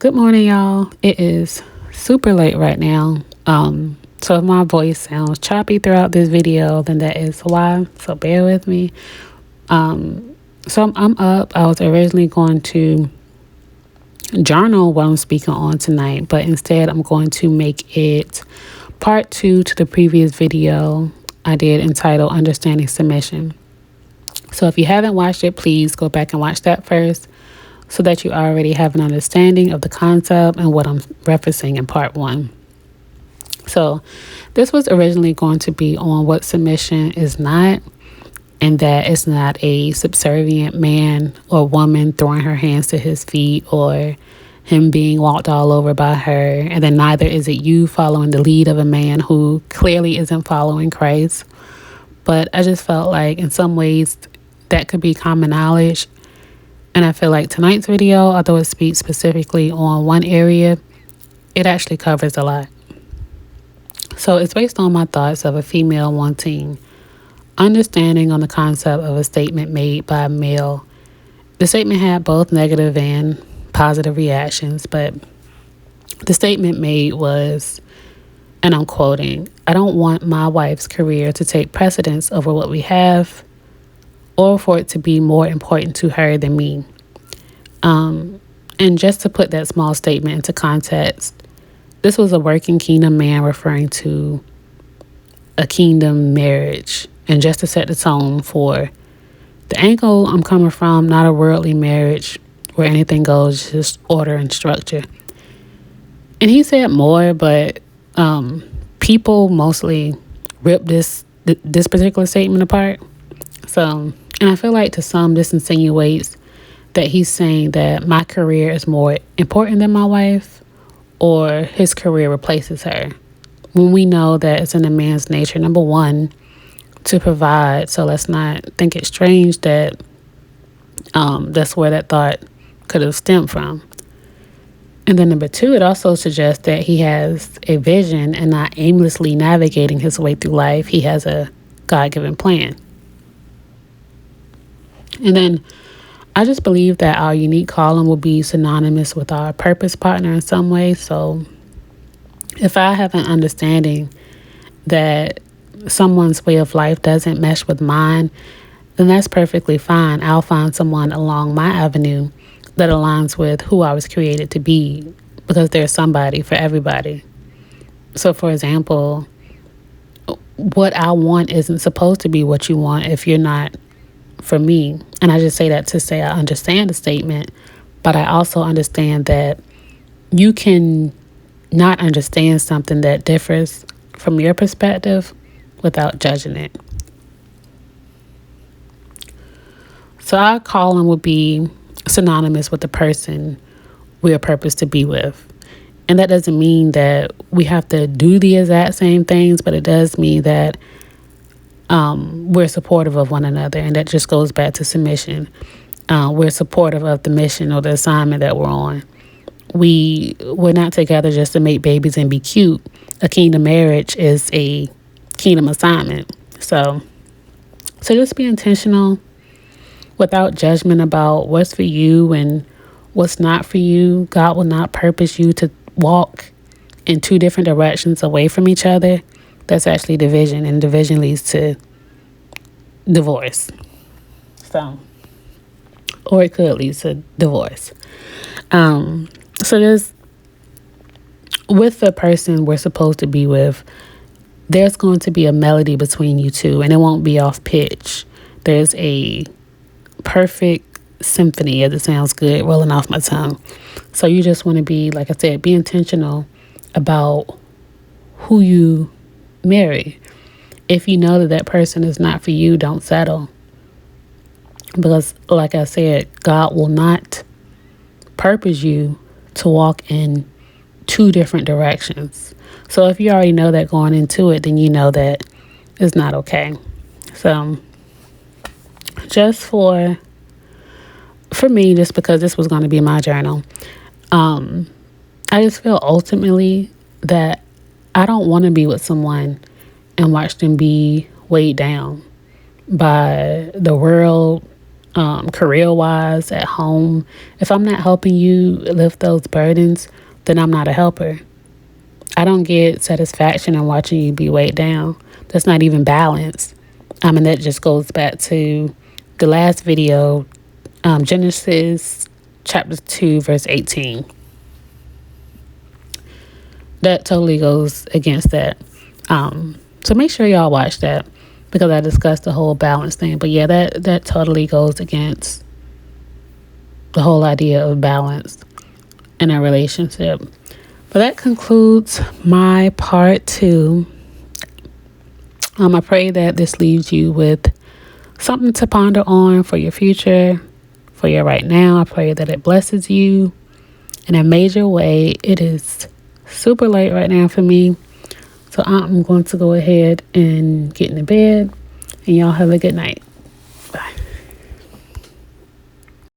Good morning, y'all. It is super late right now. So if my voice sounds choppy throughout this video, then that is why. So bear with me. So I'm up. I was originally going to journal what I'm speaking on tonight, but instead I'm going to make it part two to the previous video I did entitled Understanding Submission. So if you haven't watched it, please go back and watch that first so that you already have an understanding of the concept and what I'm referencing in part one. So this was originally going to be on what submission is not, and that it's not a subservient man or woman throwing her hands to his feet or him being walked all over by her. And then neither is it you following the lead of a man who clearly isn't following Christ. But I just felt like in some ways that could be common knowledge. And I feel like tonight's video, although it speaks specifically on one area, it actually covers a lot. So it's based on my thoughts of a female wanting understanding on the concept of a statement made by a male. The statement had both negative and positive reactions, but the statement made was, and I'm quoting, "I don't want my wife's career to take precedence over what we have or for it to be more important to her than me." And just to put that small statement into context, this was a working kingdom man referring to a kingdom marriage. And just to set the tone for the angle I'm coming from, not a worldly marriage where anything goes, just order and structure. And he said more, but people mostly rip this particular statement apart. So, and I feel like to some, this insinuates that he's saying that my career is more important than my wife, or his career replaces her. When we know that it's in a man's nature, number one, to provide. So let's not think it's strange that that's where that thought could have stemmed from. And then number two, it also suggests that he has a vision and not aimlessly navigating his way through life. He has a God-given plan. And then I just believe that our unique calling will be synonymous with our purpose partner in some way. So if I have an understanding that someone's way of life doesn't mesh with mine, then that's perfectly fine. I'll find someone along my avenue that aligns with who I was created to be, because there's somebody for everybody. So for example, what I want isn't supposed to be what you want if you're not for me. And I just say that to say I understand the statement, but I also understand that you can not understand something that differs from your perspective without judging it. So our calling would be synonymous with the person we are purposed to be with. And that doesn't mean that we have to do the exact same things, but it does mean that we're supportive of one another. And that just goes back to submission. We're supportive of the mission or the assignment that we're on. We're not together just to make babies and be cute. A kingdom marriage is a kingdom assignment. So just be intentional without judgment about what's for you and what's not for you. God will not purpose you to walk in two different directions away from each other. That's actually division, and division leads to divorce. So, or it could lead to divorce. So there's, with the person we're supposed to be with, there's going to be a melody between you two, and it won't be off pitch. There's a perfect symphony, as it sounds good, rolling off my tongue. So you just want to be, like I said, be intentional about who you marry. If you know that that person is not for you, don't settle. Because, like I said, God will not purpose you to walk in two different directions. So if you already know that going into it, then you know that it's not okay. So just for me, just because this was going to be my journal, I just feel ultimately that I don't want to be with someone and watch them be weighed down by the world, career wise, at home. If I'm not helping you lift those burdens, then I'm not a helper. I don't get satisfaction in watching you be weighed down. That's not even balance. And that just goes back to the last video, Genesis chapter 2, verse 18. That totally goes against that. So make sure y'all watch that, because I discussed the whole balance thing. But yeah, that totally goes against the whole idea of balance in a relationship. But that concludes my part 2. I pray that this leaves you with something to ponder on for your future, for your right now. I pray that it blesses you in a major way. It is super late right now for me, so I'm going to go ahead and get into bed, and y'all have a good night.